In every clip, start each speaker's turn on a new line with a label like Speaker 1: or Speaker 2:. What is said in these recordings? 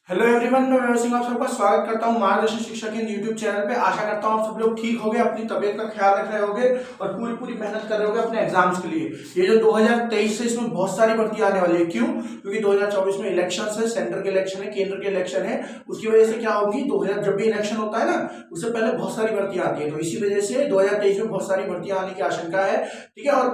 Speaker 1: Hello everyone, मैं वैभव सिंह आप सबका स्वागत करता हूं मार्गदर्शन शिक्षा के यूट्यूब चैनल पे। आशा करता हूं आप सब लोग ठीक होंगे, अपनी तबीयत का ख्याल रख रहे होंगे और पूरी मेहनत कर रहे होंगे अपने एग्जाम्स के लिए। ये जो 2023 है इसमें बहुत सारी भर्ती आने वाली है। क्यों? क्योंकि 2024 में इलेक्शन है, सेंटर के इलेक्शन है, केंद्र के इलेक्शन है। उसकी वजह से क्या होगी, 2000 जब भी इलेक्शन होता है ना, उससे पहले बहुत सारी भर्तियां आती है। तो इसी वजह से 2023 में बहुत सारी भर्तियां आने की आशंका है। ठीक है। और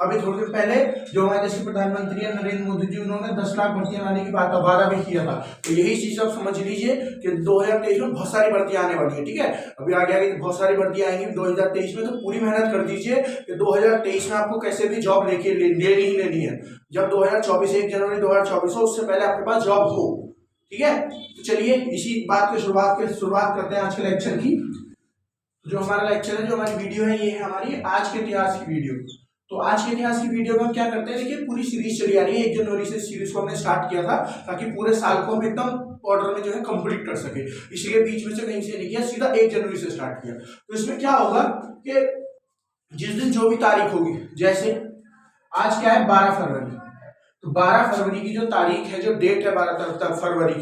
Speaker 1: अभी थोड़ी देर पहले जो हमारे देश के प्रधानमंत्री है नरेंद्र मोदी जी, उन्होंने 10 लाख भर्तियां लाने की वादा भी किया था। तो यही चीज आप समझ लीजिए कि 2023 में बहुत सारी भर्तियां आने वाली है। ठीक है। अभी आगे आगे बहुत सारी भर्तियां आएंगी 2023 में, तो पूरी मेहनत कर दीजिए कि 2023 में आपको कैसे भी जॉब लेनी है। जब 2024 1 जनवरी 2024 हो, उससे पहले आपके पास जॉब हो। ठीक है। तो चलिए इसी बात की शुरुआत करते हैं आज के लेक्चर की। जो हमारा लेक्चर है, जो हमारी वीडियो है, ये है हमारी आज के इतिहास की वीडियो। तो आज के इतिहास की वीडियो में हम क्या करते हैं, देखिए पूरी सीरीज चली आ रही है। 1 जनवरी से सीरीज को हमने स्टार्ट किया था ताकि पूरे साल को हम एकदम ऑर्डर में जो है कंप्लीट कर सके। इसलिए बीच में से कहीं से नहीं किया, सीधा 1 जनवरी से स्टार्ट किया। तो इसमें क्या होगा कि जिस दिन जो भी तारीख होगी, जैसे आज क्या है 12 फरवरी, तो 12 फरवरी की जो तारीख है, जो डेट है 12 फरवरी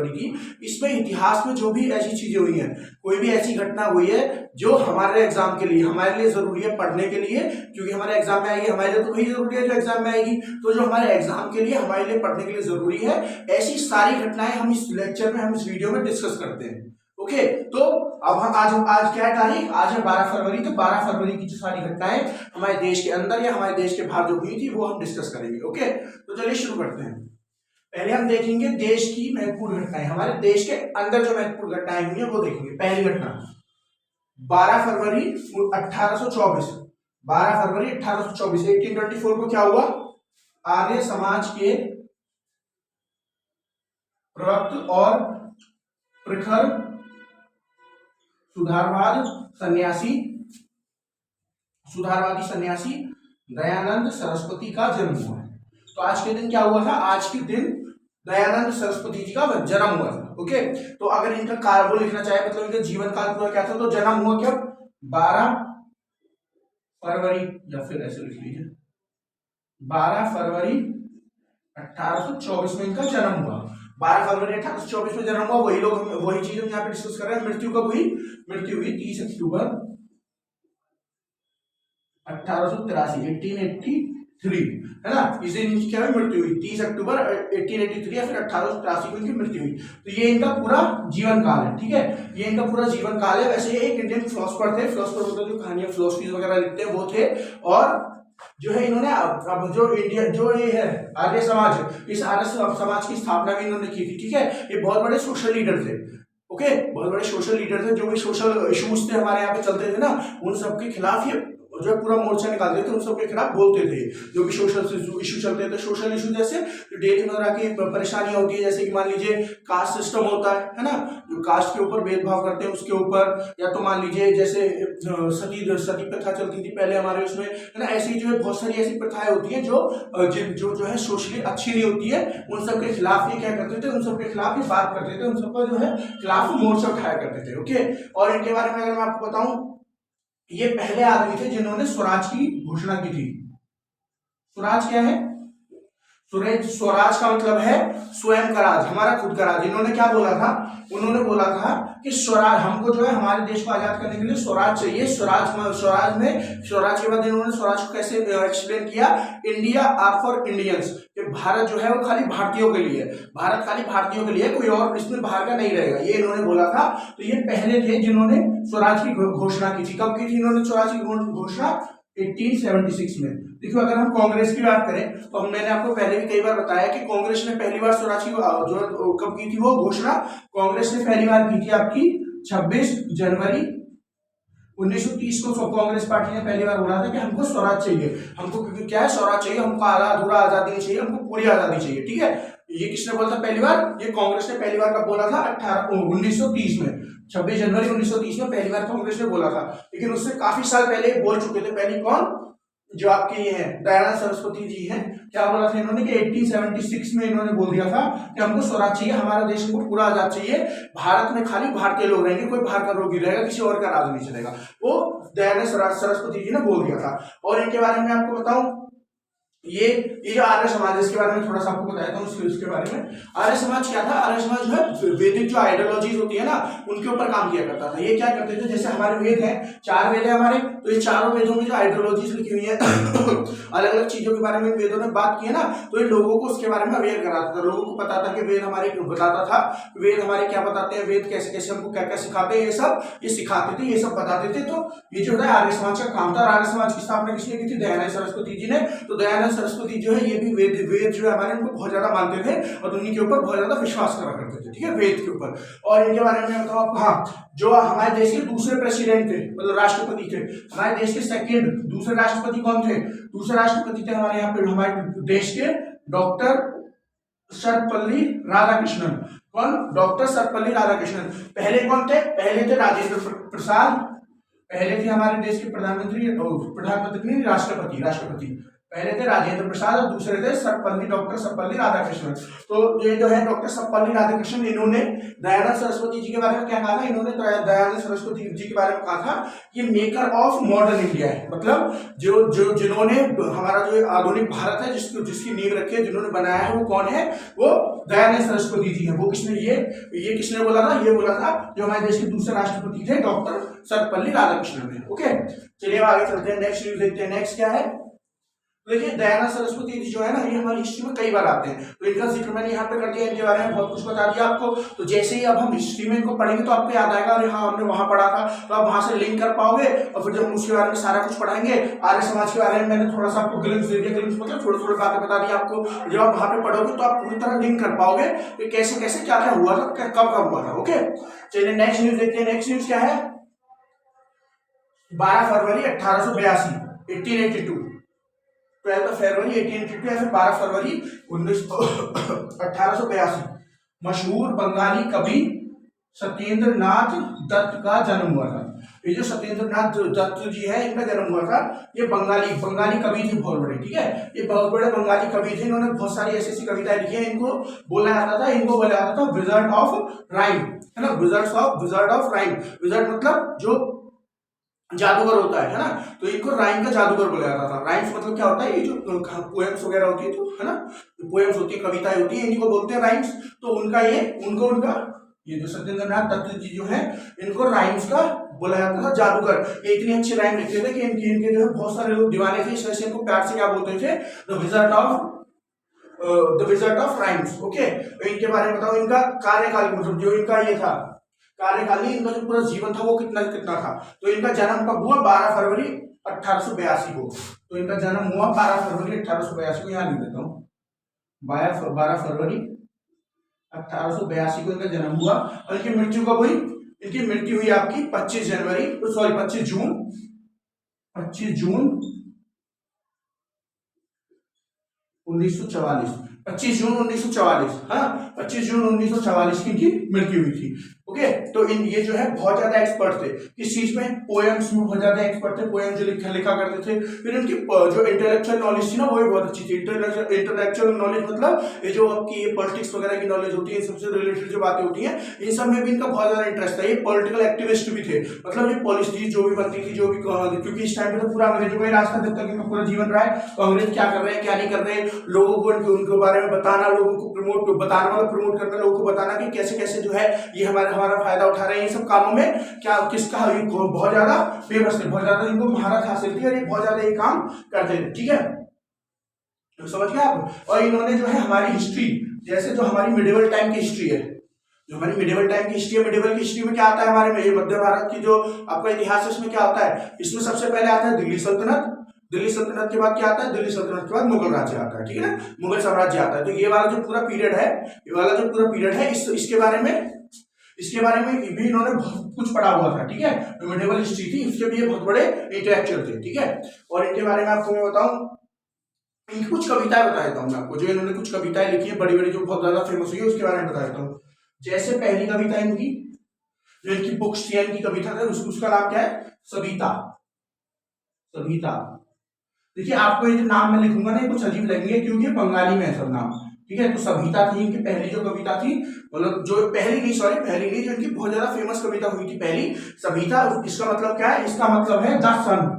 Speaker 1: की, इसमें इतिहास में जो भी ऐसी चीजें हुई हैं, कोई भी ऐसी घटना हुई है जो हमारे एग्जाम के लिए, हमारे लिए जरूरी है पढ़ने के लिए, क्योंकि हमारे एग्जाम में आएगी, हमारे लिए तो वही जरूरी है जो एग्जाम में आएगी। तो जो हमारे एग्जाम के लिए, हमारे लिए पढ़ने के लिए जरूरी है, ऐसी सारी घटनाएं हम इस लेक्चर में, हम इस वीडियो में डिस्कस करते हैं। ओके। तो अब हम आज क्या है तारीख, आज है 12 फरवरी। तो 12 फरवरी की जो सारी घटनाएं हमारे देश के अंदर या हमारे देश के बाहर जो हुई थी, वो हम डिस्कस करेंगे। ओके। तो चलिए शुरू करते हैं। पहले हम देखेंगे देश की महत्वपूर्ण घटनाएं, हमारे देश के अंदर जो महत्वपूर्ण घटनाएं हुई है वो देखेंगे। पहली घटना 12 फरवरी 1824। 12 फरवरी 1824, 1824 को क्या हुआ, आर्य समाज के प्रवक्ता और प्रखर सुधारवादी सन्यासी दयानंद सरस्वती का जन्म हुआ है। तो आज के दिन क्या हुआ था, आज के दिन दयानंद सरस्वती जी का जन्म हुआ था। ओके। तो अगर इनका काल वो लिखना चाहे, मतलब इनका जीवन काल पूरा क्या था, तो जन्म हुआ क्या 12 फरवरी, या फिर ऐसे लिख लीजिए 12 फरवरी 1824 में इनका जन्म हुआ। 12 फरवरी 1824 में जन्म हुआ। वही चीज हम यहाँ पे डिस्कस कर रहे हैं। मृत्यु कब हुई, मृत्यु हुई 30 अक्टूबर 1883, 1883, है ना। इस दिन इनकी क्या हुई, मृत्यु हुई 30 अक्टूबर 1883 या फिर 1883 को इनकी मृत्यु हुई। तो ये इनका पूरा जीवन काल है। ठीक है। ये इनका पूरा जीवन काल है। वैसे ये एक इंडियन फिलोसफर थे। फिलोसफर मतलब जो कहानियां फिलोसफी वगैरह लिखते हैं वो थे। और जो है इन्होंने अब जो इंडिया, जो ये है आर्य समाज, इस आर्य समाज की स्थापना भी इन्होंने की थी। ठीक है। ये बहुत बड़े सोशल लीडर थे। ओके। बहुत बड़े सोशल लीडर थे। जो भी सोशल इश्यूज थे हमारे यहाँ पे चलते थे ना, उन सबके खिलाफ ये जो है पूरा मोर्चा निकालते थे, उन सबके खिलाफ बोलते थे। जो भी सोशल इशू चलते थे, सोशल इशू जैसे जो डेली मर्रा की परेशानियां होती है, जैसे कि मान लीजिए कास्ट सिस्टम होता है ना, जो कास्ट के ऊपर भेदभाव करते हैं उसके ऊपर, या तो मान लीजिए जैसे सती प्रथा चलती थी पहले हमारे उसमें, है ना। ऐसी जो है बहुत सारी ऐसी प्रथाएं होती है जो है सोशली अच्छी नहीं होती है। उन सब के खिलाफ ये क्या करते थे, उन सब के खिलाफ ये बात करते थे, उन सबका जो है खिलाफ मोर्चा उठाया करते थे। ओके। और इनके बारे में अगर मैं आपको बताऊं, ये पहले आदमी थे जिन्होंने स्वराज की घोषणा की थी। स्वराज क्या है, स्वराज का मतलब है स्वयं का राज, हमारा खुद का राज। इन्होंने क्या बोला था, उन्होंने बोला था कि स्वराज, हमको जो है हमारे देश को आजाद करने के लिए स्वराज चाहिए। स्वराज के बाद इन्होंने स्वराज को कैसे एक्सप्लेन किया, इंडिया आर फॉर इंडियंस, कि भारत जो है वो खाली भारतीयों के लिए, भारत खाली भारतीयों के लिए, कोई और इसमें बाहर का नहीं रहेगा, ये इन्होंने बोला था। तो ये पहले थे जिन्होंने स्वराज की घोषणा की थी। कब की थी इन्होंने स्वराज की घोषणा, 1876 में। देखो अगर हम कांग्रेस की बात करें, तो मैंने आपको पहले भी कई बार बताया कि कांग्रेस ने पहली बार स्वराज की जो कब की थी वो घोषणा, कांग्रेस ने पहली बार की थी आपकी 26 जनवरी 1930 को। कांग्रेस पार्टी ने पहली बार बोला था कि हमको स्वराज चाहिए, हमको क्योंकि क्या है स्वराज चाहिए, हमको अधूरा आजादी नहीं चाहिए, हमको पूरी आजादी चाहिए। ठीक है। ये किसने बोला था पहली बार, ये कांग्रेस ने पहली बार कब बोला था, 1930 में, 26 जनवरी 1930 में पहली बार कांग्रेस ने बोला था। लेकिन उससे काफी साल पहले बोल चुके थे। पहली कौन, जो आपके ये है दयानंद सरस्वती जी हैं, क्या बोला था इन्होंने कि 1876 में इन्होंने बोल दिया था कि हमको स्वराज चाहिए, हमारा देश को पूरा आजाद चाहिए, भारत में खाली भारतीय लोग रहेंगे, कोई बाहर का रोगी रहेगा, किसी और का राज नहीं चलेगा। वो दयानंद सरस्वती जी ने बोल दिया था। और इनके बारे में आपको बताऊं, ये जो आर्य समाज है इसके बारे में थोड़ा सा आपको बताया था उसके बारे में। आर्य समाज क्या था? आर्य समाज जो है वैदिक जो आइडियोलॉजीज होती है ना उनके ऊपर काम किया करता था। ये क्या करते थे, जैसे हमारे वेद हैं, 4 वेद है हमारे, तो ये चारों वेदों में जो आइडियोलॉजीज लिखी हुई है अलग अलग चीजों के बारे में वेदों ने बात की है ना, तो ये लोगों को उसके बारे में अवेयर कराता था। लोगों को पता था कि वेद हमारे बताता था, वेद हमारे क्या बताते हैं, वेद कैसे कैसे हमको क्या क्या सिखाते हैं, ये सिखाते थे, ये सब बताते थे। तो ये जो है आर्य समाज का काम था। आर्य समाज की स्थापना किसने की थी? दयानंद सरस्वती जी ने। तो दयानंद सरस्वती जो है ये भी वेद जो है हमारे उनको बहुत ज्यादा मानते थे और उन्हीं के ऊपर बहुत ज्यादा विश्वास करा करते थे, ठीक है, वेद के ऊपर। और इनके बारे में बताओ आपको, हाँ, जो हमारे देश के दूसरे प्रेसिडेंट थे, मतलब राष्ट्रपति थे, हमारे देश के सेकंड दूसरे राष्ट्रपति कौन थे? दूसरे राष्ट्रपति थे हमारे यहाँ पे हमारे देश के डॉक्टर सर्वपल्ली राधाकृष्णन। कौन? डॉक्टर सर्वपल्ली राधाकृष्णन। पहले कौन थे? पहले थे राजेंद्र प्रसाद, पहले थे हमारे देश के प्रधानमंत्री नहीं, राष्ट्रपति पहले थे राजेंद्र प्रसाद और दूसरे थे डॉक्टर सर्वपल्ली राधाकृष्णन। तो ये जो है डॉक्टर सर्वपल्ली राधाकृष्णन, इन्होंने दयानंद सरस्वती जी के बारे में क्या कहा था? इन्होंने दयानंद सरस्वती जी के बारे में कहा था ये मेकर ऑफ मॉडर्न इंडिया है, मतलब जो जिन्होंने हमारा जो आधुनिक भारत है जिसकी नींव रखी है, जिन्होंने बनाया है, वो कौन है? वो दयानंद सरस्वती जी है। वो किसने ये किसने बोला था? ये बोला था जो हमारे देश के दूसरे राष्ट्रपति थे, डॉक्टर सर्वपल्ली राधाकृष्णन ने। ओके, चलिए आगे चलते हैं, नेक्स्ट न्यूज देखते हैं। नेक्स्ट क्या है? देखिए दयानंद सरस्वती जी जो है ना, ये हमारी हिस्ट्री में कई बार आते हैं, तो इनका जिक्र मैंने यहाँ पे कर दिया, इनके बारे में बहुत कुछ बता दिया आपको। तो जैसे ही अब हम हिस्ट्री में इनको पढ़ेंगे तो आपको याद आएगा, अरे हाँ हमने वहां पढ़ा था, तो आप वहां से लिंक कर पाओगे। और फिर जब हम उसके बारे में सारा कुछ पढ़ाएंगे, आर्य समाज के बारे में मैंने थोड़ा सा आपको ग्लिम्स दे दिया, ग्लिम्स मतलब थोड़ी थोड़ी बातें बता दी आपको। जब आप वहां पे पढ़ोगे तो आप पूरी तरह लिंक कर पाओगे कि कैसे कैसे क्या क्या हुआ था, कब कब हुआ था। ओके, चलिए नेक्स्ट न्यूज देखते हैं। नेक्स्ट न्यूज क्या है? 12 फरवरी 1882, 1882, 12 फरवरी 1882 या फिर 12 फरवरी 1882 मशहूर बंगाली कवि सत्येंद्र नाथ दत्त का जन्म हुआ था। ये जो सत्येंद्र नाथ दत्त जी है, इनका जन्म हुआ था। ये बंगाली कवि थे बहुत बड़े, ठीक है, ये बहुत बड़े बंगाली कवि थे। इन्होंने बहुत सारी ऐसी कविताएं लिखी है। इनको बोला जाता था विजर्ड ऑफ राइम, है ना, विजर्ड ऑफ राइम। विजर्ड मतलब जो जादूगर होता है ना, तो इनको राइम का जादूगर बोला जाता था। राइम्स मतलब क्या होता है? ये जो पोएम्स वगैरह होती है, तो है ना, पोएम्स होती है, कविताएं होती है, इनको बोलते हैं राइम्स। तो उनका ये जो सत्येंद्र नाथ दत्त जी जो है, इनको राइम्स का बोला जाता था जादूगर। ये इतनी अच्छी राइम लिखते थे कि इनके जो है बहुत सारे लोग दीवाने थे, इस वजह से इनको प्यार से क्या बोलते थे? The wizard of rhymes. Okay, इनके बारे में बताओ, इनका कार्यकाल मतलब जो इनका ये था कार्यकालीन, इनका जो पूरा जीवन था वो कितना था? तो इनका जन्म कब हुआ? 12 फरवरी 1882 को। तो इनका जन्म हुआ 12 फरवरी 1882 को, यहाँ लिख देता हूँ, 12 फरवरी 1882 को इनका जन्म हुआ। और इनकी मृत्यु कब हुई? इनकी मृत्यु हुई आपकी 25 जून 1944, 25 जून 1944, हाँ 25 जून 1944 की इनकी मृत्यु हुई थी। ओके, तो ये जो है बहुत ज्यादा एक्सपर्ट थे किस चीज में? पोएम्स में बहुत ज्यादा एक्सपर्ट थे, पोएम जो लिखा करते थे। फिर इनकी जो इंटेलेक्चुअल नॉलेज थी ना, वो भी बहुत अच्छी थी। इंटेलेक्चुअल नॉलेज मतलब ये जो आपकी पॉलिटिक्स वगैरह की नॉलेज होती है, सबसे रिलेटेड जो बातें होती हैं, इन सब में भी इनका बहुत ज्यादा इंटरेस्ट था। ये पॉलिटिकल एक्टिविस्ट भी थे, मतलब ये पॉलिसी जो भी बनती थी, क्योंकि इस टाइम पे तो पूरा अंग्रेजों का ही रास्ता जब तक इनका पूरा जीवन रहा है, तो अंग्रेज क्या कर रहे हैं क्या नहीं कर रहे, लोगों को उनके बारे में बताना, लोगों को प्रमोट करना, लोगों को बताना कि कैसे कैसे जो है ये हमारा फायदा उठा रहे हैं। इन सब कामों में क्या किसका बहुत ज्यादा फेमस थे, बहुत ज्यादा इनको महारत हासिल थी और ये बहुत ज्यादा ये काम करते थे, ठीक है, तो समझ गए आप। और इन्होंने जो है हमारी हिस्ट्री, जैसे जो हमारी मिडिवल टाइम की हिस्ट्री है, मिडिवल की हिस्ट्री में क्या आता है हमारे में, ये मध्य भारत की जो आपका इतिहास है उसमें क्या होता है? इसमें सबसे पहले आता है दिल्ली सल्तनत के बाद क्या आता है? दिल्ली सल्तनत के बाद मुगल राज्य आता है, ठीक है ना, मुगल साम्राज्य आता है। तो ये वाला जो पूरा पीरियड है, इसके बारे में भी इन्होंने बहुत कुछ पढ़ा हुआ था, ठीक है, तो मिडिवल हिस्ट्री थी, इसके भी ये बहुत बड़े इंटेलेक्चुअल थे, ठीक है। और इनके बारे में आपको मैं बताऊं, इनकी कुछ कविताएं बता देता हूँ मैं आपको, जो इन्होंने कुछ कविताएं लिखी है बड़ी बड़ी, जो बहुत ज्यादा फेमस हुई है, उसके बारे में बता देता हूँ। जैसे पहली कविता इनकी, जो इनकी बुक्स थी, इनकी कविता था, उसका नाम क्या है? सविता। देखिए आपको ये जो नाम मैं लिखूंगा ना, ये कुछ अजीब लगेंगे क्योंकि बंगाली में है सब नाम, ठीक है। तो सविता थी इनकी पहली जो कविता थी, मतलब जो पहली नहीं, जो इनकी बहुत ज्यादा फेमस कविता हुई थी पहली, सविता। इसका मतलब क्या है? इसका मतलब है द सन।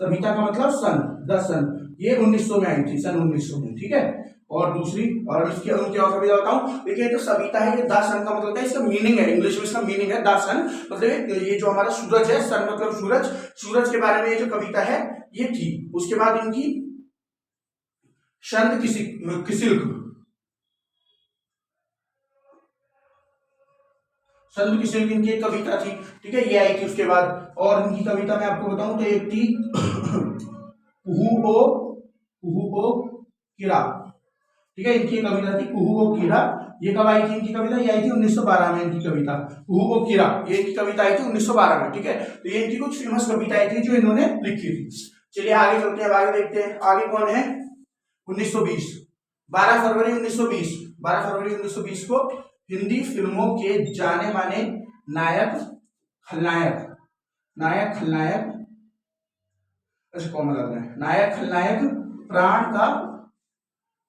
Speaker 1: सविता का मतलब सन, द सन। ये 1900 में आई थी, सन 1900 में, ठीक है। और दूसरी, और इसकी उनकी और कविता बताऊं, देखिए जो सविता है, ये द सन का मतलब है, इसका मीनिंग है, इंग्लिश में इसका मीनिंग है द सन, मतलब ये जो हमारा सूरज है, सन मतलब सूरज, सूरज के बारे में ये जो कविता है ये थी। उसके बाद इनकी शंद किसिल्क, संत किशोर की इनकी एक कविता थी, ठीक है, ये आई थी उसके बाद। और इनकी कविता मैं आपको बताऊं तो एक थी कुहू ओ किरा, ठीक है, इनकी कविता थी कुहू ओ किरा। ये कब आई थी इनकी कविता? ये आई थी 1912 में इनकी कविता कुहू ओ किरा, ये इनकी कविता आई थी 1912 में, ठीक है। तो ये इनकी कुछ फेमस कविताएं थी जो इन्होंने लिखी थी। चलिए आगे चलते हैं, आगे देखते हैं आगे कौन है। 1920, 12 फरवरी 1920, 12 फरवरी 1920 को हिंदी फिल्मों के जाने माने नायक खलनायक, नायक खलनायक, ऐसे कॉमन लग रहा है, नायक खलनायक प्राण का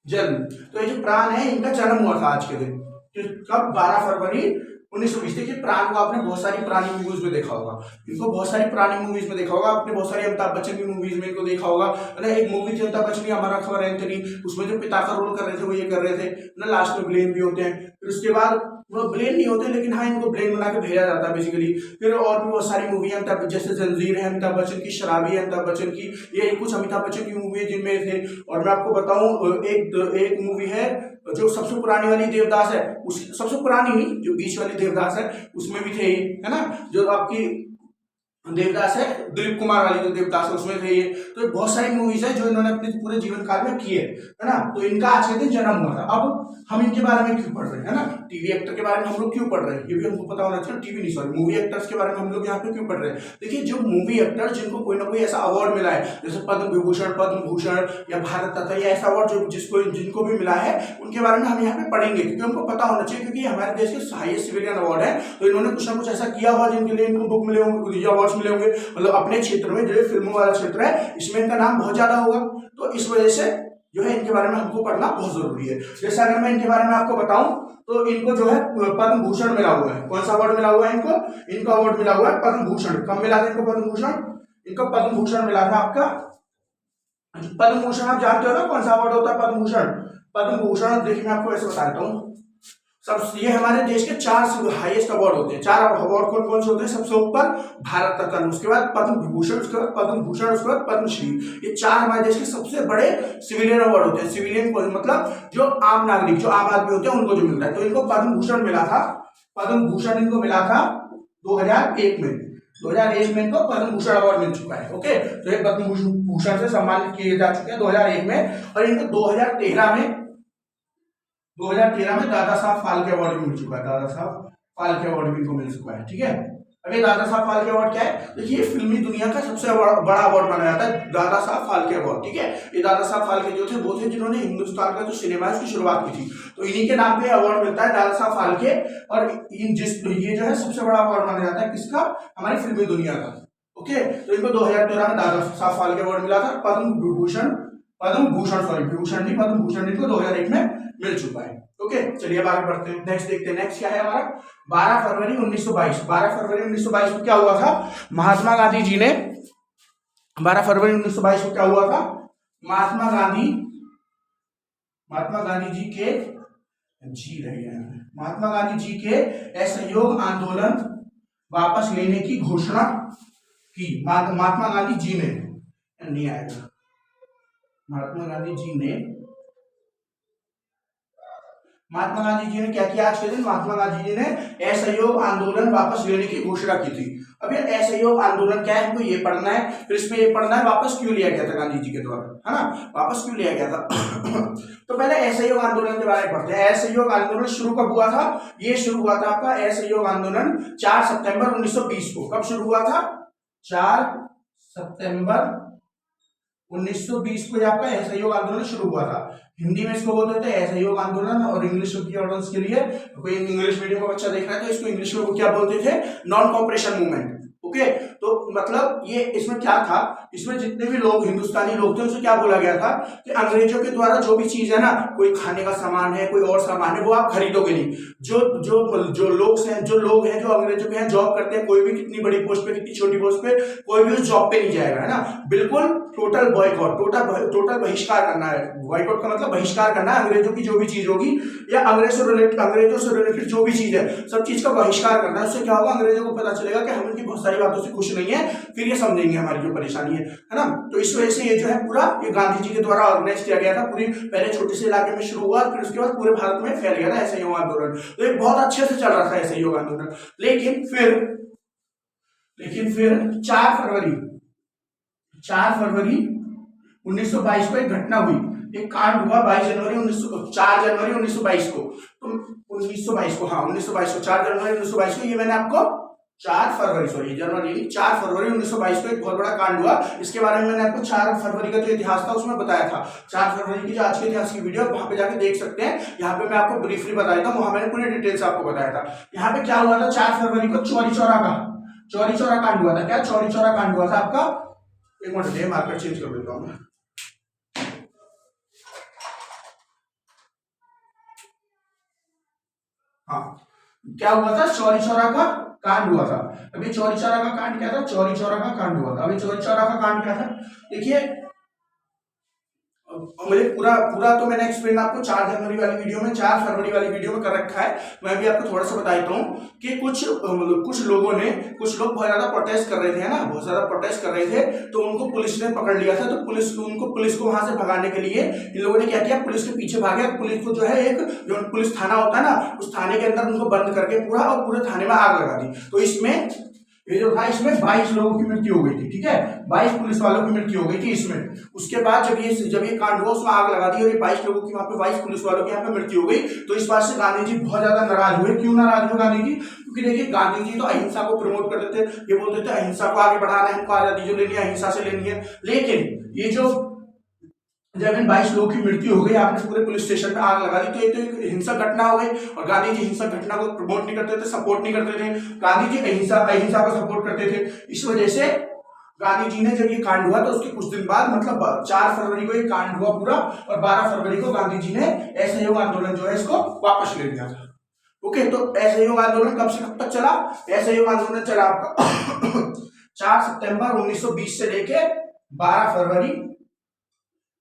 Speaker 1: जन्म। तो ये जो प्राण है इनका जन्म हुआ था आज के दिन, कब? 12 फरवरी 1920। देखिए प्राण को आपने बहुत सारी पुरानी मूवीज में देखा होगा, इनको बहुत सारी पुरानी मूवीज में देखा होगा, आपने बहुत सारी अमिताभ बच्चन की मूवीज में इनको देखा होगा ना। एक मूवी थी अमिताभ बच्चन की, हमारा खबर एंथनी, उसमें जो पिता का रोल कर रहे थे वो ये कर रहे थे ना, लास्ट में ब्लेन भी होते हैं। फिर उसके बाद वो ब्लेन नहीं होते, लेकिन हाँ इनको ब्लेन बना के भेजा जाता है बेसिकली। फिर और भी बहुत सारी मूवी है अमिताभ, जैसे जंजीर है अमिताभ बच्चन की, शराबी है अमिताभ बच्चन की, ये कुछ अमिताभ बच्चन की मूवी है जिनमें थे। और मैं आपको बताऊं एक मूवी है जो सबसे पुरानी वाली देवदास है, उस सबसे पुरानी नहीं, जो बीच वाली देवदास है उसमें भी थे ये, है ना। जो आपकी देवदास है दिलीप कुमार वाली जो देवदास है उसमें थे ये। तो बहुत सारी मूवीज है जो इन्होंने अपने पूरे जीवन काल में की है ना। तो इनका आज के दिन जन्म हुआ था। अब हम इनके बारे में क्यों पढ़ रहे हैं, है ना, टीवी एक्टर के बारे में हम लोग क्यों पढ़ रहे हैं, ये भी हमको पता होना चाहिए। टीवी नहीं, सॉरी, मूवी एक्टर्स के बारे में हम लोग यहाँ पे क्यों पढ़ रहे हैं। देखिए जो मूवी एक्टर जिनको कोई ना कोई ऐसा अवार्ड मिला है, जैसे पद्म विभूषण, पद्म भूषण या भारत रत्न, या ऐसा अवार्ड जो जिनको भी मिला है, उनके बारे में हम यहाँ पे पढ़ेंगे, क्योंकि हमको पता होना चाहिए, क्योंकि हमारे देश के हाईएस्ट सिविलियन अवार्ड है। तो इन्होंने कुछ ना कुछ ऐसा किया हुआ जिनके लिए इनको बुक मिले होंगे, अवार्ड मिले होंगे, मतलब अपने क्षेत्र में, जो फिल्मों वाला क्षेत्र है इसमें इनका नाम बहुत ज्यादा होगा। तो इस वजह से जो है इनके बारे में हमको पढ़ना बहुत जरूरी है। जैसे अगर मैं इनके बारे में आपको बताऊं तो इनको जो है पद्म भूषण मिला हुआ है। कौन सा अवार्ड मिला हुआ है इनको? इनको अवार्ड मिला हुआ है पद्म भूषण। कब मिला था इनको पद्म भूषण? इनको पद्म भूषण मिला था आपका, पद्म भूषण आप जानते हो ना कौन सा अवार्ड होता है पद्म भूषण? पद्म भूषण देखिए मैं आपको ऐसे बताता हूँ, सब ये हमारे देश के 4 हाईएस्ट अवार्ड होते हैं। 4 अवार्ड कौन से होते हैं? सबसे ऊपर भारत रत्न, उसके बाद पद्म विभूषण, उसके बाद पद्म भूषण, उसके बाद पद्मश्री। ये 4 हमारे देश के सबसे बड़े सिविलियन अवार्ड होते हैं। सिविलियन को मतलब जो आम नागरिक, जो आम आदमी होते हैं उनको जो मिलता है। तो इनको पद्म भूषण मिला था, पद्म भूषण इनको मिला था 2001 में। 2001 में इनको पद्म भूषण अवार्ड मिल चुका है। ओके, तो ये पद्म भूषण से सम्मानित किए जा चुके हैं 2001 में। और इनको 2013 में दादा साहब फाल्के अवार्ड भी मिल चुका है। दादा साहब फाल्के अवार्ड भी इनको मिल चुका है, ठीक है। अब ये दादा साहब फाल्के अवार्ड क्या है? देखिए फिल्मी दुनिया का सबसे बड़ा अवार्ड माना जाता है दादा साहब फाल्के अवार्ड, ठीक है। ये दादा साहब फाल्के जो थे वो थे जिन्होंने हिंदुस्तान का जो सिनेमा है उसकी शुरुआत की थी। तो इन्हीं के नाम पे अवार्ड मिलता है दादा साहब फाल्के। और ये जो है सबसे बड़ा अवार्ड माना जाता है किसका? हमारी फिल्मी दुनिया का। ओके, तो इनको 2013 में दादा साहब फाल्के अवार्ड मिला था। पद्म भूषण इनको 2001 में मिल चुका है। ओके, चलिए अब आगे बढ़ते हैं, नेक्स्ट देखते हैं। नेक्स्ट क्या है हमारा? 12 फरवरी 1922। 12 फरवरी 1922 को क्या हुआ था? महात्मा गांधी जी ने 12 फरवरी 1922 को क्या हुआ था? महात्मा गांधी जी के असहयोग आंदोलन वापस लेने की घोषणा की। महात्मा गांधी जी ने, नहीं आएगा, महात्मा गांधी जी ने क्या किया आज के दिन? महात्मा गांधी जी ने असहयोग आंदोलन वापस लेने की घोषणा की थी। अब ये असहयोग आंदोलन क्या है, हमको ये पढ़ना है, फिर इसमें ये पढ़ना है वापस क्यों लिया गया था गांधी जी के द्वारा, है ना, वापस क्यों लिया गया था। तो पहले असहयोग आंदोलन के बारे में पढ़ते हैं। असहयोग आंदोलन शुरू कब हुआ था? ये शुरू हुआ था आपका असहयोग आंदोलन 4 सितंबर 1920 को। कब शुरू हुआ था? 4 सितंबर 1920 को आपका असहयोग आंदोलन शुरू हुआ था। हिंदी में इसको बोलते थे असहयोग आंदोलन, और इंग्लिश की ऑडियंस के लिए, कोई इंग्लिश मीडियम का बच्चा देख रहा है तो इसको इंग्लिश में वो क्या बोलते थे? Non cooperation movement. ओके, तो मतलब ये इसमें क्या था, इसमें जितने भी लोग हिंदुस्तानी लोग थे उसे क्या बोला गया था कि अंग्रेजों के द्वारा जो भी चीज है ना, कोई खाने का सामान है, कोई और सामान है, वो आप खरीदोगे नहीं। जो जो जो लोग हैं जो अंग्रेजों के यहाँ जॉब करते हैं, कोई भी कितनी बड़ी पोस्ट पे कितनी छोटी पोस्ट पे, कोई भी उस जॉब पे नहीं जाएगा, है ना। बिल्कुल टोटल बॉयकॉट, टोटल बहिष्कार करना है। बॉयकॉट का मतलब बहिष्कार करना है, अंग्रेजों की जो भी चीज होगी या अंग्रेजों से रिलेटेड जो भी चीज है, सब चीज का बहिष्कार करना है। उससे क्या होगा, अंग्रेजों को पता चलेगा कि हम उनकी बहुत सारी बातों से खुश नहीं है, फिर ये समझेंगे हमारी जो परेशानी है ना। तो इस वजह से ये जो है पूरा ये गांधी जी के द्वारा ऑर्गेनाइज किया गया था। पूरी पहले छोटे से इलाके में शुरू हुआ, फिर उसके बाद पूरे भारत में फैल गया था असहयोग आंदोलन। तो ये बहुत अच्छे से चल रहा था असहयोग आंदोलन। लेकिन फिर 4 फरवरी 1922 को एक घटना हुई, एक कांड हुआ 4 जनवरी 1922 को। तो 1922 को, हाँ 1922 को, 4 जनवरी 1922 को, ये मैंने आपको 4 फरवरी 1922 को एक बहुत बड़ा कांड हुआ। इसके बारे में मैंने आपको 4 फरवरी का जो इतिहास था उसमें बताया था। 4 फरवरी की जो आज के इतिहास की वीडियो वहां पे जाके देख सकते हैं। यहाँ पे मैं आपको ब्रीफली बताया था, वहां मैंने पूरी डिटेल्स आपको बताया था। यहाँ पे क्या हुआ था, 4 फरवरी को चौरी चौरा कांड हुआ था। क्या चौरी चौरा कांड हुआ था आपका, एक मिनट मार्कर चेंज कर देता हूँ। हाँ, क्या हुआ था, चौरी चौरा का कांड हुआ था। अभी चौरी चौरा का कांड क्या था, चौरी चौरा का कांड हुआ था। अभी चौरी चौरा का कांड क्या था, देखिए मुझे पूरा तो मैंने एक्सप्लेन आपको 4 जनवरी वाली वीडियो में, 4 फरवरी वाली वीडियो में कर रखा है। मैं भी आपको थोड़ा सा बता देता हूँ कि कुछ लोग बहुत ज्यादा प्रोटेस्ट कर रहे थे, है ना, बहुत ज्यादा प्रोटेस्ट कर रहे थे। तो उनको पुलिस ने पकड़ लिया था। तो पुलिस को वहां से भगाने के लिए इन लोगों ने क्या किया, पुलिस के पीछे भागे। पुलिस को जो है एक जो पुलिस थाना होता है ना, उस थाने के अंदर उनको बंद करके पूरे थाने में आग लगा दी। तो इसमें ये जो था, इसमें 22 लोगों की मृत्यु हो गई थी, ठीक है, 22 पुलिस वालों की मृत्यु हो गई थी इसमें। उसके बाद जब ये कांड हुआ, उसमें आग लगा दी और ये 22 लोगों की, वहां पे 22 पुलिस वालों की यहाँ पे मृत्यु हो गई। तो इस बात से गांधी जी बहुत ज्यादा नाराज हुए। क्यों नाराज हुए गांधी जी, क्योंकि देखिए गांधी जी तो अहिंसा को प्रमोट करते थे। ये बोलते थे अहिंसा को आगे बढ़ाना है, हमको आजादी जो लेनी है अहिंसा से लेनी है। लेकिन ये जो जब इन 22 लोगों की मृत्यु हो गई, आपने पूरे पुलिस स्टेशन में आग लगा दी, तो ये तो एक हिंसक घटना हो गई। और गांधी जी हिंसक घटना को प्रमोट नहीं करते थे, सपोर्ट नहीं करते थे। गांधी जी अहिंसा को सपोर्ट करते थे। इस वजह से गांधी जी ने जब ये कांड हुआ तो उसके कुछ दिन बाद, मतलब 4 फरवरी को ये कांड हुआ पूरा, और 12 फरवरी को गांधी जी ने असहयोग आंदोलन जो है इसको वापस ले लिया था। ओके, तो असहयोग आंदोलन कब से कब तक चला, असहयोग आंदोलन चला आपका 4 सितंबर 1920 से लेके 12 फरवरी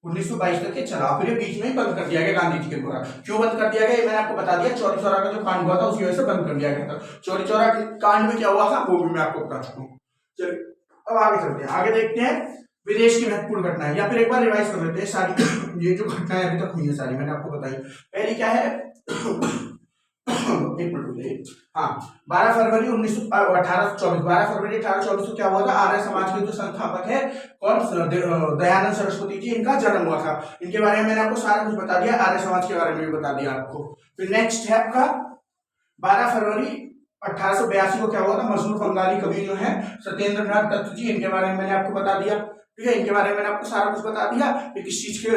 Speaker 1: 1922 तक के चला। फिर बीच में ही बंद कर दिया गया गांधी जी के द्वारा। क्यों बंद कर दिया गया, मैंने आपको बता दिया। चौरी चौरा का जो कांड हुआ था उसकी वजह से बंद कर दिया गया था। चौरी चौरा के कांड में क्या हुआ था वो भी मैं आपको बता चुका हूँ। चलिए अब आगे चलते हैं, आगे देखते हैं विदेश की महत्वपूर्ण घटनाएं, या फिर एक बार रिवाइज कर लेते हैं सारी ये जो घटनाएं अभी तक हुई है सारी मैंने आपको बताई। पहली क्या है एक मिनट, हाँ 12 फरवरी 1824 को क्या हुआ था, आर्य समाज के जो संस्थापक है कौन, दयानंद सरस्वती जी, इनका जन्म हुआ था। इनके बारे में मैंने आपको सारा कुछ बता दिया, आर्य समाज के बारे में भी बता दिया आपको। फिर नेक्स्ट है आपका 12 फरवरी 1882 को क्या हुआ था, मशहूर बंगाली कवि जो है सत्येंद्र नाथ दत्त जी, इनके बारे में मैंने आपको बता दिया। ठीक है, इनके बारे में मैंने आपको सारा कुछ बता दिया कि किस चीज के